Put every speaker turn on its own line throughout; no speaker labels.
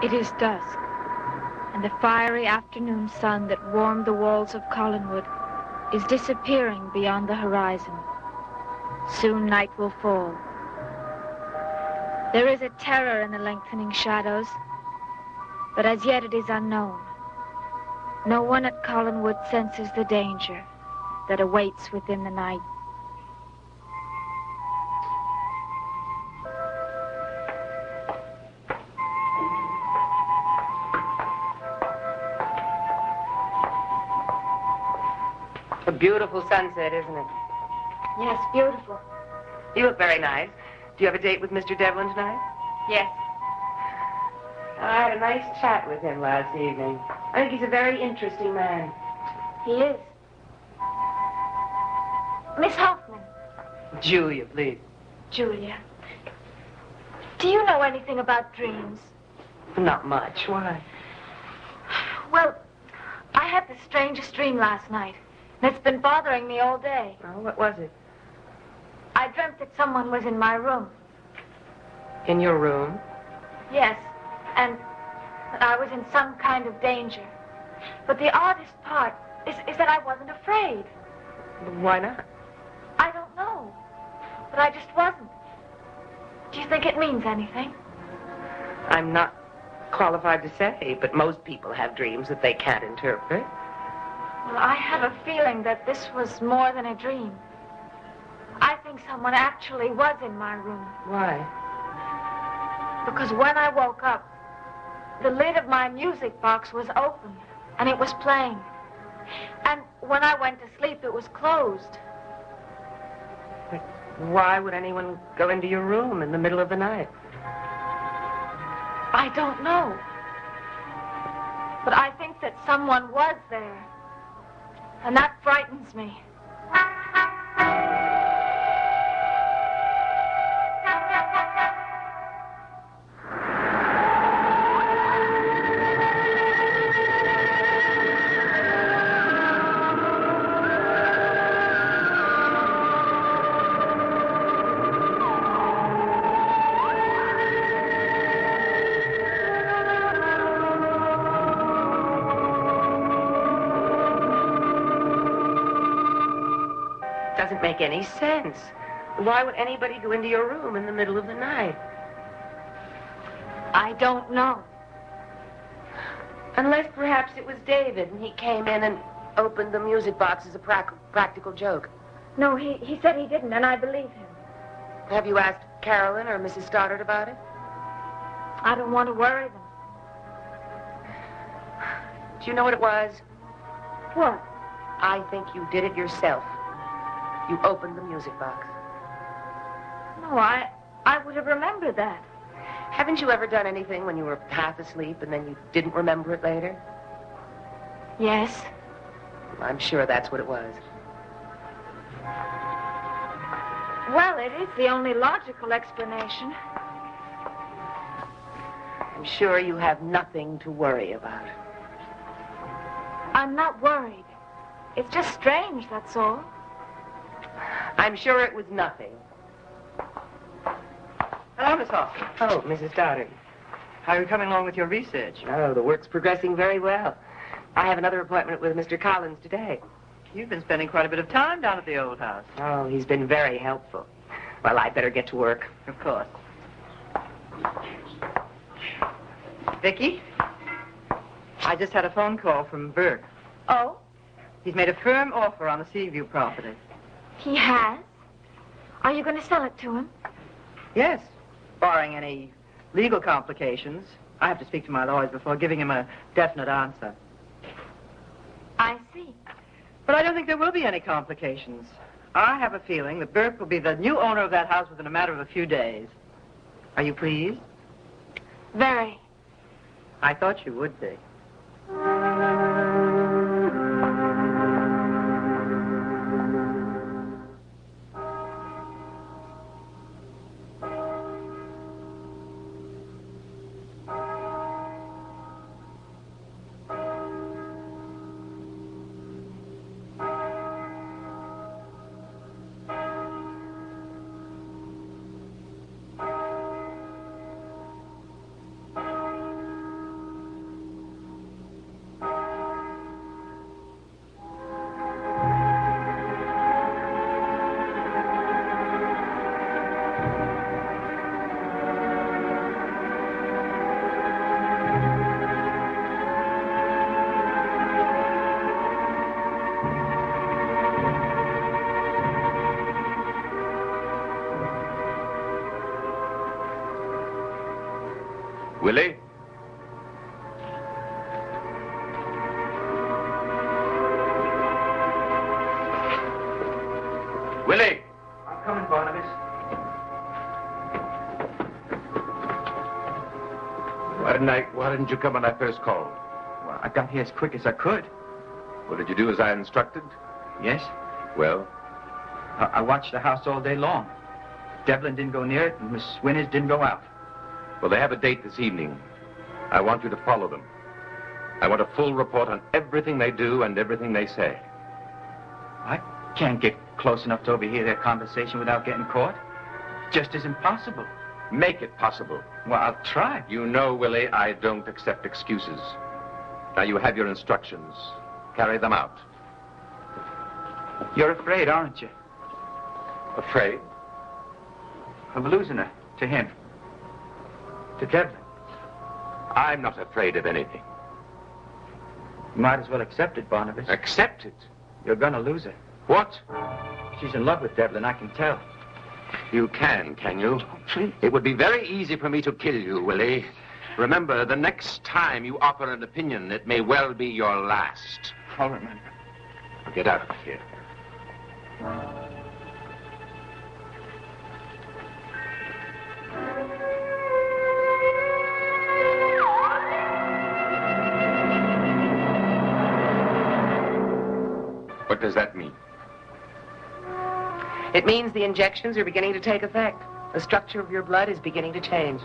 It is dusk, and the fiery afternoon sun that warmed the walls of Collinwood is disappearing beyond the horizon. Soon night will fall. There is a terror in the lengthening shadows, but as yet it is unknown. No one at Collinwood senses the danger that awaits within the night.
A beautiful sunset, isn't it?
Yes, beautiful.
You look very nice. Do you have a date with Mr. Devlin tonight?
Yes.
I had a nice chat with him last evening. I think he's a very interesting man.
He is. Miss Hoffman.
Julia, please.
Julia. Do you know anything about dreams?
Not much. Why?
Well, I had the strangest dream last night, and it's been bothering me all day.
Oh, what was it?
I dreamt that someone was in my room.
In your room?
Yes, and that I was in some kind of danger. But the oddest part is that I wasn't afraid.
Why not?
I don't know, but I just wasn't. Do you think it means anything?
I'm not qualified to say, but most people have dreams that they can't interpret.
Well, I have a feeling that this was more than a dream. I think someone actually was in my room.
Why?
Because when I woke up, the lid of my music box was open, and it was playing. And when I went to sleep, it was closed.
But why would anyone go into your room in the middle of the night?
I don't know. But I think that someone was there. And that frightens me.
Doesn't make any sense. Why would anybody go into your room in the middle of the night?
I don't know.
Unless perhaps it was David and he came in and opened the music box as a practical joke.
No, he said he didn't, and I believe him.
Have you asked Carolyn or Mrs. Stoddard about it?
I don't want to worry them.
Do you know what it was?
What?
I think you did it yourself. You opened the music box.
No, I would have remembered that.
Haven't you ever done anything when you were half asleep and then you didn't remember it later?
Yes.
I'm sure that's what it was.
Well, it is the only logical explanation.
I'm sure you have nothing to worry about.
I'm not worried. It's just strange, that's all.
I'm sure it was nothing.
Hello, Miss Hoffman.
Oh, Mrs. Stoddard.
How are you coming along with your research?
Oh, the work's progressing very well. I have another appointment with Mr. Collins today.
You've been spending quite a bit of time down at the old house.
Oh, he's been very helpful. Well, I'd better get to work.
Of course. Vicky, I just had a phone call from Burke.
Oh?
He's made a firm offer on the Seaview property.
He has? Are you going to sell it to him?
Yes, barring any legal complications. I have to speak to my lawyers before giving him a definite answer.
I see.
But I don't think there will be any complications. I have a feeling that Burke will be the new owner of that house within a matter of a few days. Are you pleased?
Very.
I thought you would be.
Willie? Willie!
I'm coming, Barnabas.
Why didn't you come when I first called?
Well, I got here as quick as I could.
Well, did you do as I instructed?
Yes?
Well,
I watched the house all day long. Devlin didn't go near it, and Miss Winters didn't go out.
they have a date this evening. I want you to follow them. I want a full report on everything they do and everything they say.
I can't get close enough to overhear their conversation without getting caught. Just as impossible.
Make it possible.
Well, I'll try.
You know, Willie, I don't accept excuses. Now, you have your instructions. Carry them out.
You're afraid, aren't you?
Afraid?
Of losing her to him. To Devlin.
I'm not afraid of anything.
You might as well accept it, Barnabas.
Accept it?
You're gonna lose her.
What?
She's in love with Devlin, I can tell.
You can you?
Oh, please.
It would be very easy for me to kill you, Willie. Remember, the next time you offer an opinion, it may well be your last.
I'll remember.
Get out of here. What does that mean?
It means the injections are beginning to take effect. The structure of your blood is beginning to change.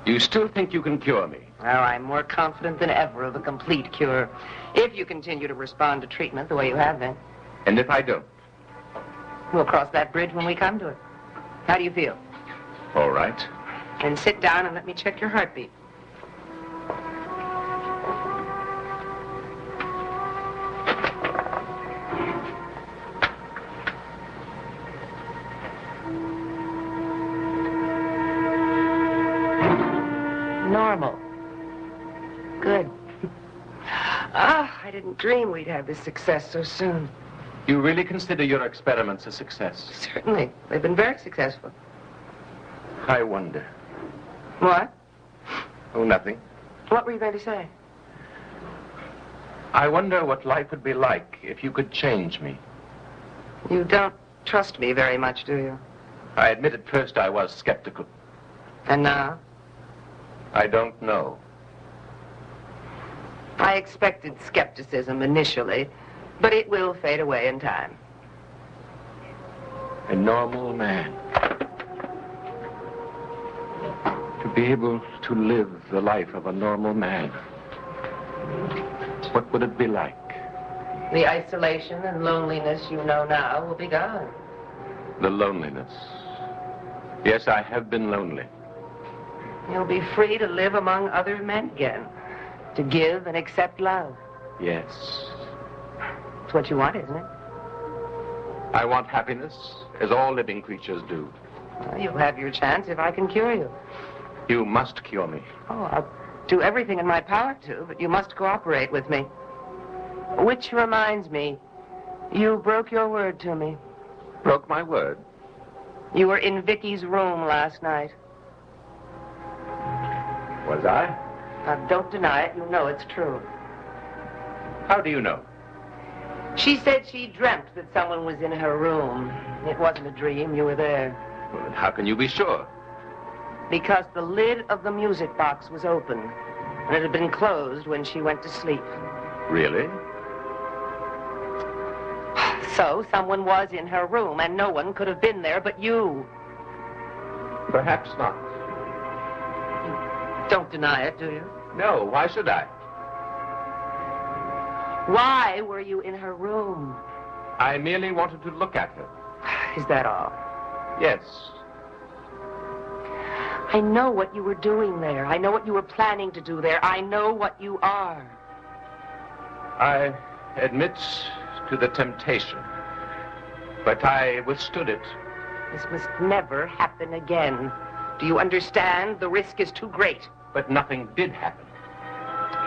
You still think you can cure me?
Well, I'm more confident than ever of a complete cure. If you continue to respond to treatment the way you have been.
And if I don't?
We'll cross that bridge when we come to it. How do you feel?
All right.
Then sit down and let me check your heartbeat. Normal. Good. I didn't dream we'd have this success so soon.
You really consider your experiments a success?
Certainly. They've been very successful.
I wonder.
What?
Oh, nothing.
What were you going to say?
I wonder what life would be like if you could change me.
You don't trust me very much, do you?
I admit at first I was skeptical.
And now?
I don't know.
I expected skepticism initially, but it will fade away in time.
A normal man. To be able to live the life of a normal man. What would it be like?
The isolation and loneliness you know now will be gone.
The loneliness. Yes, I have been lonely.
You'll be free to live among other men again. To give and accept love.
Yes.
It's what you want, isn't it?
I want happiness, as all living creatures do.
Well, you'll have your chance if I can cure you.
You must cure me.
Oh, I'll do everything in my power to, but you must cooperate with me. Which reminds me, you broke your word to me.
Broke my word?
You were in Vicky's room last night.
Was I?
Now, don't deny it. You know it's true.
How do you know?
She said she dreamt that someone was in her room. It wasn't a dream. You were there.
Well, then how can you be sure?
Because the lid of the music box was open, and it had been closed when she went to sleep.
Really?
So someone was in her room, and no one could have been there but you.
Perhaps not.
Don't deny it, do you?
No, why should I?
Why were you in her room?
I merely wanted to look at her.
Is that all?
Yes.
I know what you were doing there. I know what you were planning to do there. I know what you are.
I admit to the temptation, but I withstood it.
This must never happen again. Do you understand? The risk is too great.
But nothing did happen.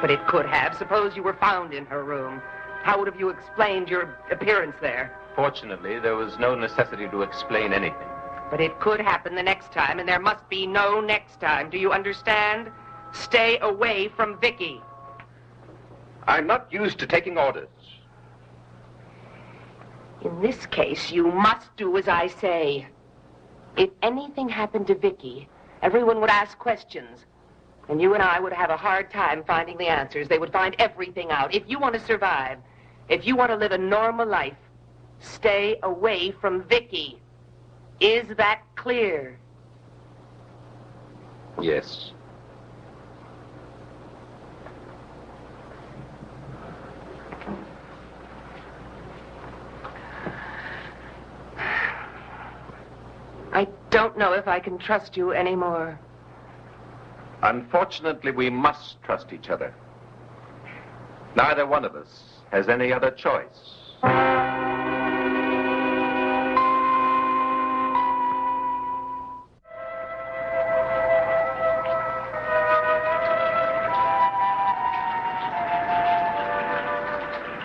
But it could have. Suppose you were found in her room. How would have you explained your appearance there?
Fortunately, there was no necessity to explain anything.
But it could happen the next time, and there must be no next time. Do you understand? Stay away from Vicky.
I'm not used to taking orders.
In this case, you must do as I say. If anything happened to Vicky, everyone would ask questions. And you and I would have a hard time finding the answers. They would find everything out. If you want to survive, if you want to live a normal life, stay away from Vicky. Is that clear?
Yes.
I don't know if I can trust you anymore.
Unfortunately, we must trust each other. Neither one of us has any other choice.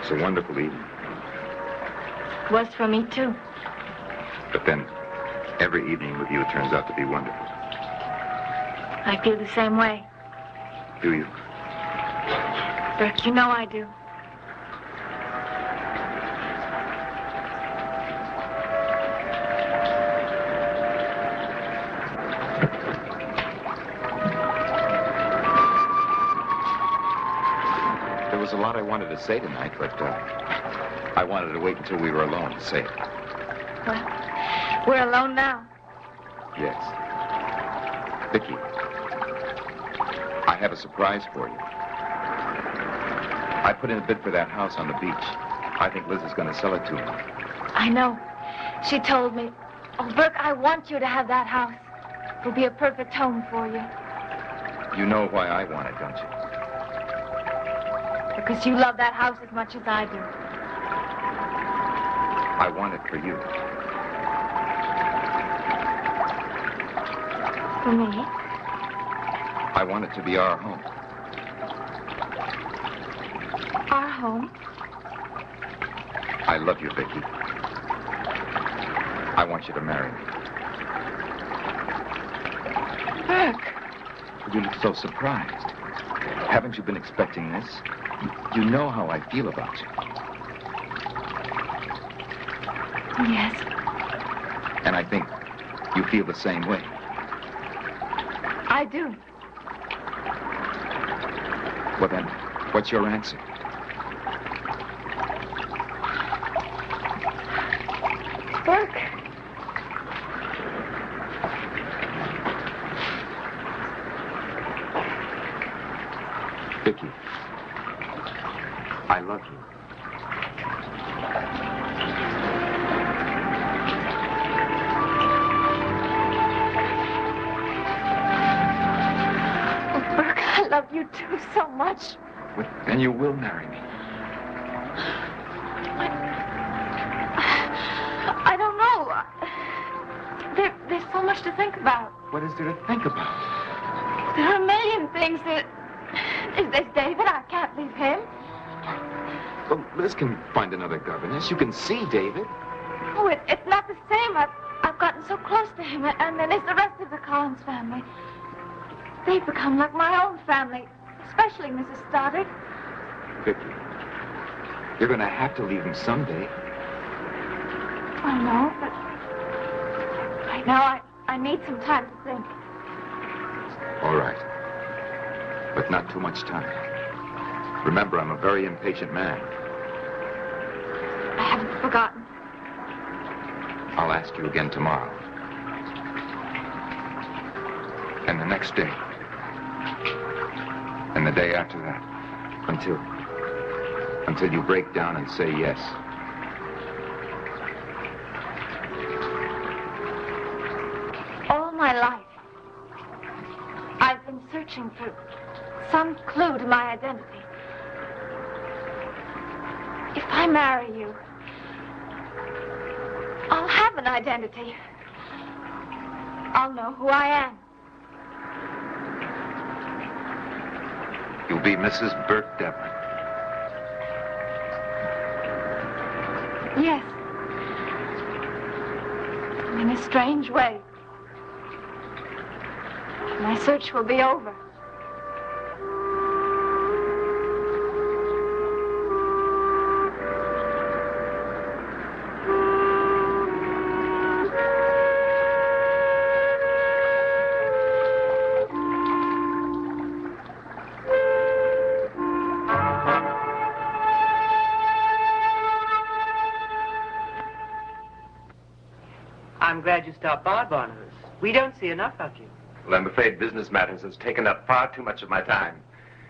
It's a wonderful evening.
Was for me, too.
But then, every evening with you turns out to be wonderful.
I feel the same way.
Do you?
Burke, you know I do.
There was a lot I wanted to say tonight, but I wanted to wait until we were alone to say it.
Well, we're alone now.
Yes. Vicky, I have a surprise for you. I put in a bid for that house on the beach. I think Liz is going to sell it to me.
I know. She told me. Oh, Burke, I want you to have that house. It'll be a perfect home for you.
You know why I want it, don't you?
Because you love that house as much as I do.
I want it for you.
For me?
I want it to be our home.
Our home?
I love you, Vicky. I want you to marry me.
Burke.
You look so surprised. Haven't you been expecting this? You know how I feel about you.
Yes.
And I think you feel the same way.
I do.
Well then, what's your answer?
Burke.
Vicky, I love you.
Oh, Burke, I love you too so much.
Well, then you will marry me.
I don't know. There's so much to think about.
What is there to think about?
There are a million things that... There's David. I can't leave him.
Well, Liz can find another governess. You can see David.
Oh, it's not the same. I've gotten so close to him. And then there's the rest of the Collins family. They've become like my own family. Especially Mrs. Stoddard.
Vicky, you're going to have to leave him someday.
I know, but... Right now, I need some time to think.
All right. But not too much time. Remember, I'm a very impatient man.
I haven't forgotten.
I'll ask you again tomorrow. And the next day. And the day after that. Until you break down and say yes.
All my life, I've been searching for some clue to my identity. If I marry you, I'll have an identity. I'll know who I am.
You'll be Mrs. Burke Devlin.
Yes. In a strange way. My search will be over.
glad you stopped by, Barnabas. We don't see enough of you.
Well, I'm afraid business matters has taken up far too much of my time.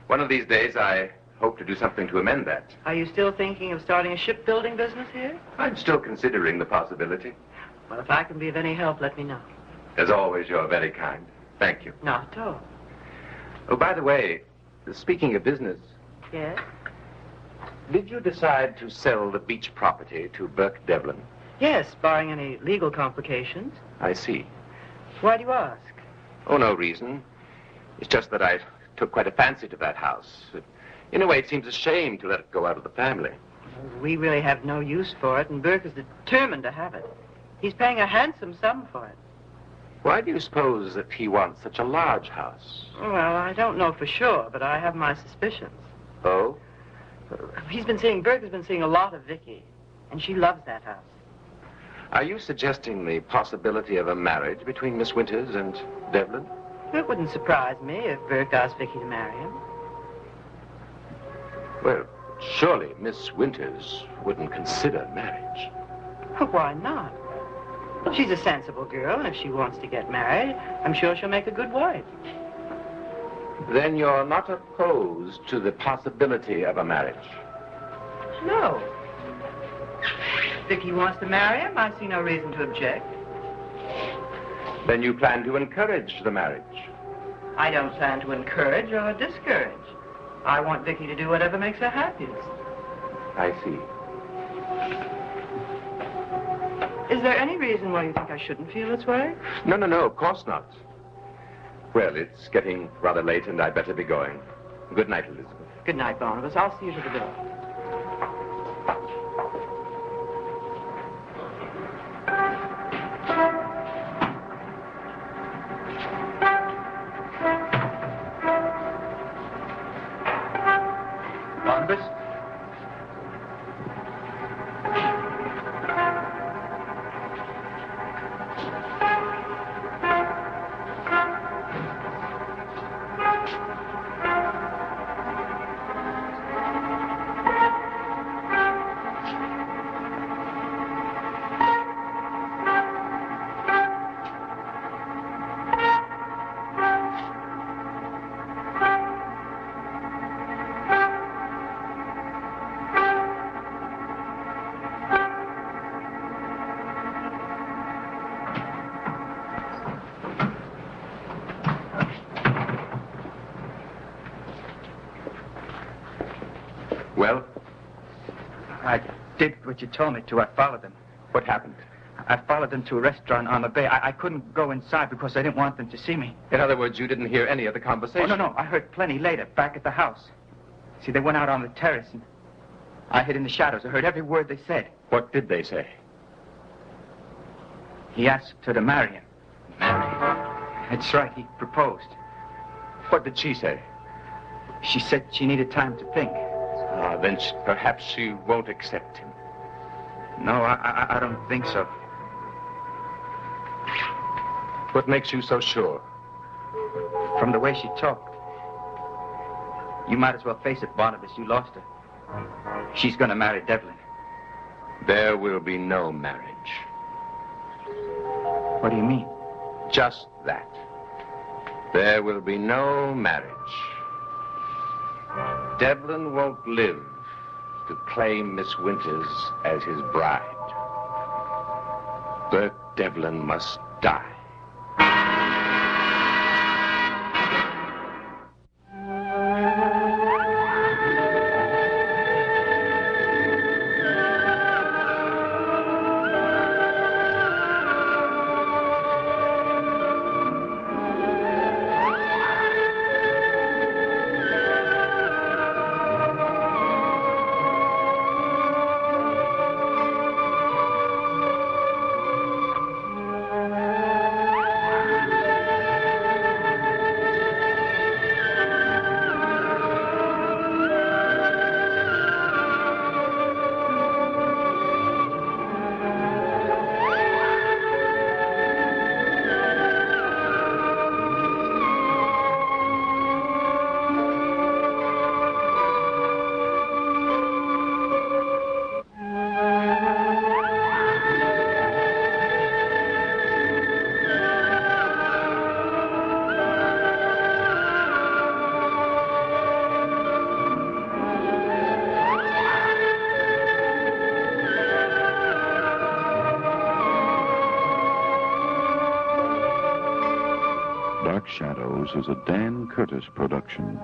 One of these days, I hope to do something to amend that.
Are you still thinking of starting a shipbuilding business here?
I'm still considering the possibility.
Well, if I can be of any help, let me know.
As always, you're very kind. Thank you.
Not at all.
Oh, by the way, speaking of business,
Yes?
did you decide to sell the beach property to Burke Devlin?
Yes, barring any legal complications.
I see.
Why do you ask?
Oh, no reason. It's just that I took quite a fancy to that house. In a way, it seems a shame to let it go out of the family.
We really have no use for it, and Burke is determined to have it. He's paying a handsome sum for it.
Why do you suppose that he wants such a large house?
Well, I don't know for sure, but I have my suspicions.
Oh?
Burke has been seeing a lot of Vicky, and she loves that house.
Are you suggesting the possibility of a marriage between Miss Winters and Devlin?
It wouldn't surprise me if Burke asked Vicky to marry him.
Well, surely Miss Winters wouldn't consider marriage.
Why not? She's a sensible girl, and if she wants to get married, I'm sure she'll make a good wife.
Then you're not opposed to the possibility of a marriage?
No. If Vicky wants to marry him, I see no reason to object.
Then you plan to encourage the marriage?
I don't plan to encourage or discourage. I want Vicky to do whatever makes her happiest.
I see.
Is there any reason why you think I shouldn't feel this way?
No, of course not. Well, it's getting rather late, and I'd better be going. Good night, Elizabeth.
Good night, Barnabas. I'll see you to the door.
Barnabas?
Well,
I did what you told me to. I followed them.
what happened?
I followed them to a restaurant on the bay. I couldn't go inside because I didn't want them to see me.
In other words, you didn't hear any of the
Oh,
conversation?
no. I heard plenty later, back at the house. See, they went out on the terrace, and I hid in the shadows. I heard every word they said.
What did they say?
He asked her to marry him.
Marry?
That's right, he proposed.
What did she say?
She said she needed time to think.
Then perhaps she won't accept him.
No, I don't think so.
What makes you so sure?
From the way she talked. You might as well face it, Barnabas. You lost her. She's going to marry Devlin.
There will be no marriage.
What do you mean?
Just that. There will be no marriage. Devlin won't live to claim Miss Winters as his bride. Burke Devlin must die.
Dark Shadows is a Dan Curtis production.